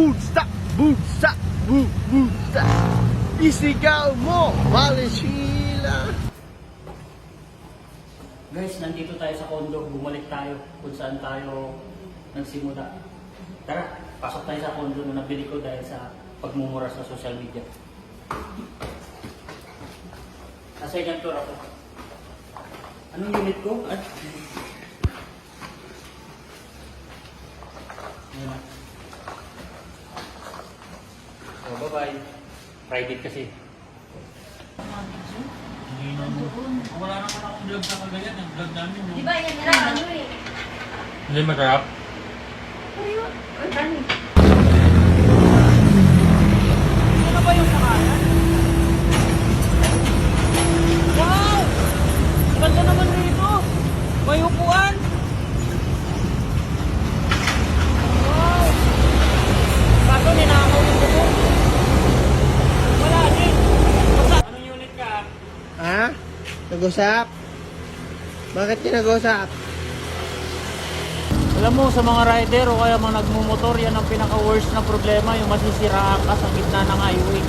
Bulsa! Bulsa! Bulsa! Isigaw mo, Valenzuela! Guys, nandito tayo sa condo. Bumalik tayo kung saan tayo nagsimula. Tara, pasok tayo sa condo na nabili ko dahil sa pagmumura sa social media. Sa second floor ako. Anong unit ko? Ayan na. Oh, bye-bye. Private kasi. Hindi na wala naman akong vlog sa kagayan. Ang vlog namin. Di ba yan nila ano eh? Hindi masarap. Ayun. Ay, tani. Ano ba yung pangalan? Wow! Ganda naman dito. May upuan. Wow! Kaso ninakaw yung buko. Wala din. Basta. Anong unit ka? Ha? Nag-usap? Bakit ka nag-usap? Alam mo, sa mga rider o kaya mga nagmumotor, yan ang pinaka-worst na problema, yung masisiraan ka sa gitna ng highway.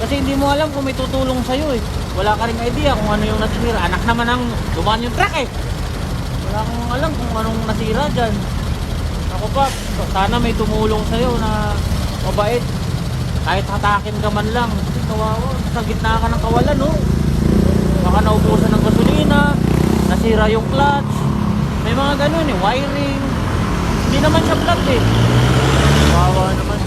Kasi hindi mo alam kung may tutulong sa'yo eh. Wala ka ring idea kung ano yung nasira. Anak naman ang dumaan yung truck eh. Wala kang alam kung anong nasira dyan. Ako pa, sana may tumulong sa'yo na mabait. Kahit hatakin ka man lang. Kawawa, sa gitna ka ng kawalan no. Baka naubusan ng gasolina, nasira yung clutch. May mga ganun eh, wiring. Hindi naman siya flat eh. Kawawa naman.